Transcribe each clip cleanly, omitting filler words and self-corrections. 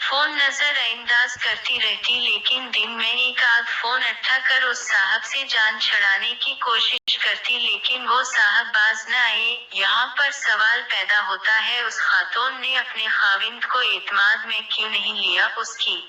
Phone نظر انداز کرتی رہتی، لیکن دن میں ایک آدھ فون اٹھا کر اس صاحب سے جان چھڑانے کی کوشش کرتی، لیکن وہ صاحب باز نہ آئے۔ یہاں پر سوال پیدا ہوتا ہے، اس خاتون نے اپنے خاوند کو اعتماد میں کیوں نہیں لیا؟ اس کی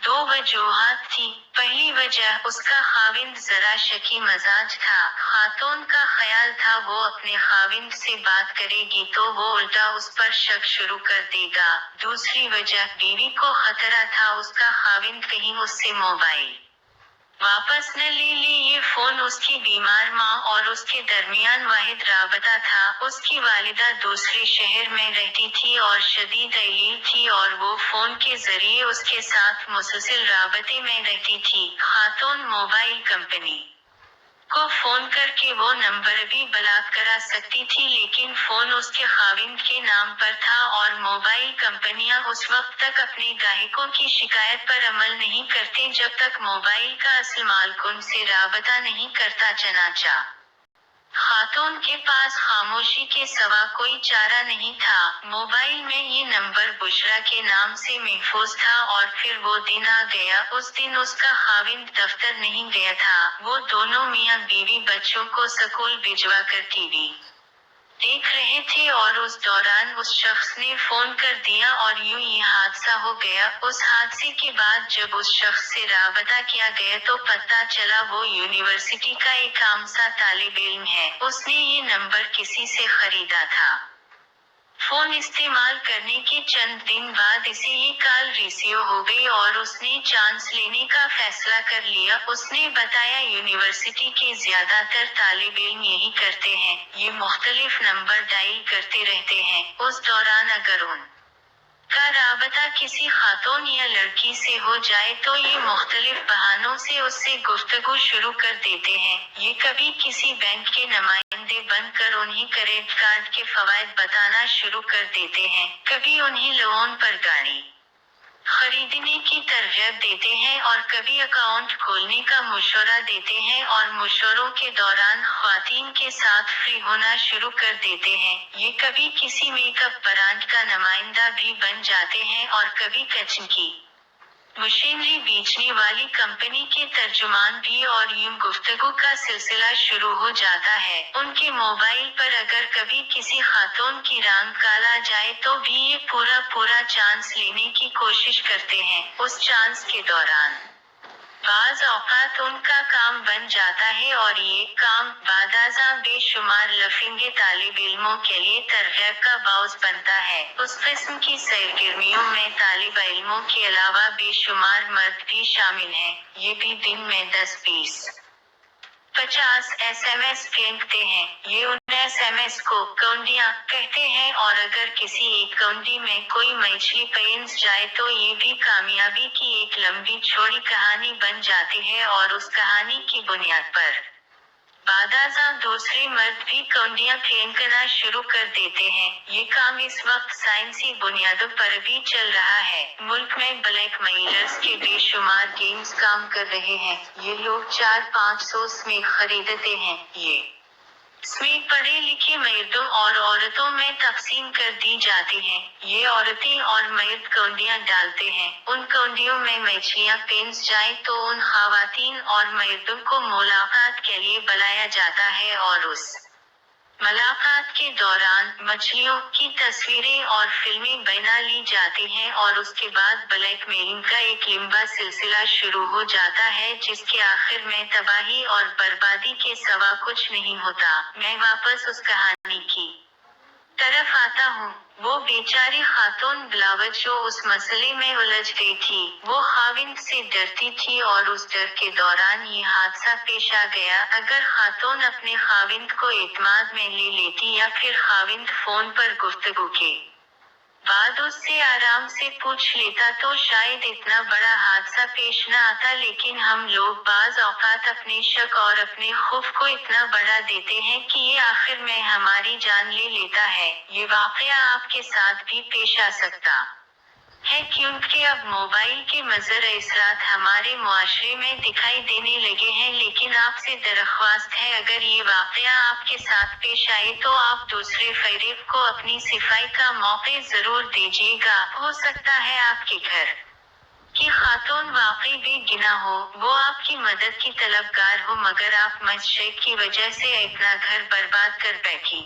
دو وجوہات تھی۔ پہلی وجہ، اس کا خاوند ذرا شکی مزاج تھا۔ خاتون کا خیال تھا وہ اپنے خاوند سے بات کرے گی تو وہ الٹا اس پر شک شروع کر دے گا۔ دوسری وجہ، بیوی کو خطرہ تھا اس کا خاوند کہیں اس سے موبائل واپس نہ لے لے۔ یہ فون اس کی بیمار ماں اور اس کے درمیان واحد رابطہ تھا۔ اس کی والدہ دوسرے شہر میں رہتی تھی اور شدید علیل تھی اور وہ فون کے ذریعے اس کے ساتھ مسلسل رابطے میں رہتی تھی۔ خاتون موبائل کمپنی کو فون کر کے وہ نمبر بھی بلاک کرا سکتی تھی، لیکن فون اس کے خاوند کے نام پر تھا اور موبائل کمپنیاں اس وقت تک اپنے گاہکوں کی شکایت پر عمل نہیں کرتے جب تک موبائل کا اصل مالک ان سے رابطہ نہیں کرتا۔ چنانچہ خاتون کے پاس خاموشی کے سوا کوئی چارہ نہیں تھا۔ موبائل میں یہ نمبر بشرا کے نام سے محفوظ تھا اور پھر وہ دن آ گیا۔ اس دن اس کا خاوند دفتر نہیں گیا تھا۔ وہ دونوں میاں بیوی بچوں کو سکول بھجوا کر ٹی وی دیکھ رہے تھے اور اس دوران اس شخص نے فون کر دیا اور یوں یہ حادثہ ہو گیا۔ اس حادثے کے بعد جب اس شخص سے رابطہ کیا گیا تو پتہ چلا وہ یونیورسٹی کا ایک عام سا طالب علم ہے۔ اس نے یہ نمبر کسی سے خریدا تھا۔ فون استعمال کرنے کے چند دن بعد اسے یہ کال ریسیو ہو گئی اور اس نے چانس لینے کا فیصلہ کر لیا۔ اس نے بتایا یونیورسٹی کے زیادہ تر طالب علم یہی کرتے ہیں، یہ مختلف نمبر ڈائل کرتے رہتے ہیں۔ اس دوران اگر ان کا رابطہ کسی خاتون یا لڑکی سے ہو جائے تو یہ مختلف بہانوں سے اس سے گفتگو شروع کر دیتے ہیں۔ یہ کبھی کسی بینک کے نمائندے بن کر انہیں کریڈٹ کارڈ کے فوائد بتانا شروع کر دیتے ہیں، کبھی انہیں لون پر گاڑی خریدنے کی ترغیب دیتے ہیں اور کبھی اکاؤنٹ کھولنے کا مشورہ دیتے ہیں اور مشوروں کے دوران خواتین کے ساتھ فری ہونا شروع کر دیتے ہیں۔ یہ کبھی کسی میک اپ برانڈ کا نمائندہ بھی بن جاتے ہیں اور کبھی کچن کی مشینری بیچنے والی کمپنی کے ترجمان بھی، اور یوں گفتگو کا سلسلہ شروع ہو جاتا ہے۔ ان کے موبائل پر اگر کبھی کسی خاتون کی رنگ کالا جائے تو بھی یہ پورا چانس لینے کی کوشش کرتے ہیں۔ اس چانس کے دوران بعض اوقات ان کا کام بن جاتا ہے اور یہ کام بعدازاں بے شمار لفنگے طالب علموں کے لیے ترغیب کا باعث بنتا ہے۔ اس قسم کی سرگرمیوں میں طالب علموں کے علاوہ بے شمار مرد بھی شامل ہیں۔ یہ بھی دن میں 10، 20، 50 ایس ایم ایس پھینکتے ہیں۔ یہ ان ایس ایم ایس کو کونڈیاں کہتے ہیں اور اگر کسی ایک کونڈی میں کوئی مچھلی پھنس جائے تو یہ بھی کامیابی کی ایک لمبی چوڑی کہانی بن جاتی ہے اور اس کہانی کی بنیاد پر بعدازاں دوسرے مرد بھی کونڈیاں پھینکنا شروع کر دیتے ہیں۔ یہ کام اس وقت سائنسی بنیادوں پر بھی چل رہا ہے۔ ملک میں بلیک میلرز کے بے شمار گینگز کام کر رہے ہیں۔ یہ لوگ 400-500 سمیں خریدتے ہیں۔ یہ سمیں پڑھے لکھے مردوں اور عورتوں میں تقسیم کر دی جاتی ہیں۔ یہ عورتیں اور مرد کونڈیاں ڈالتے ہیں۔ ان کونڈیوں میں مچھلیاں پھنس جائیں تو ان خواتین اور مردوں کو ملاقات کے لیے بلایا جاتا ہے اور اس ملاقات کے دوران مچھلیوں کی تصویریں اور فلمیں بنا لی جاتی ہیں اور اس کے بعد بلیک میلنگ کا ایک لمبا سلسلہ شروع ہو جاتا ہے جس کے آخر میں تباہی اور بربادی کے سوا کچھ نہیں ہوتا۔ میں واپس اس کہانی کی طرف آتا ہوں۔ وہ بیچاری خاتون بلاوج جو اس مسئلے میں الجھ گئی تھی، وہ خاوند سے ڈرتی تھی اور اس ڈر کے دوران یہ حادثہ پیش آ گیا۔ اگر خاتون اپنے خاوند کو اعتماد میں لے لیتی یا پھر خاوند فون پر گفتگو کے بعد اس سے آرام سے پوچھ لیتا تو شاید اتنا بڑا حادثہ پیش نہ آتا، لیکن ہم لوگ بعض اوقات اپنے شک اور اپنے خوف کو اتنا بڑھا دیتے ہیں کہ یہ آخر میں ہماری جان لے لیتا ہے۔ یہ واقعہ آپ کے ساتھ بھی پیش آ سکتا ہے کیونکہ اب موبائل کے مضر اثرات ہمارے معاشرے میں دکھائی دینے لگے ہیں، لیکن آپ سے درخواست ہے اگر یہ واقعہ آپ کے ساتھ پیش آئے تو آپ دوسرے فریق کو اپنی صفائی کا موقع ضرور دیجیے گا۔ ہو سکتا ہے آپ کے گھر کی خاتون واقعی بے گناہ ہو، وہ آپ کی مدد کی طلبگار ہو، مگر آپ مجشے کی وجہ سے اپنا گھر برباد کر بیٹھی۔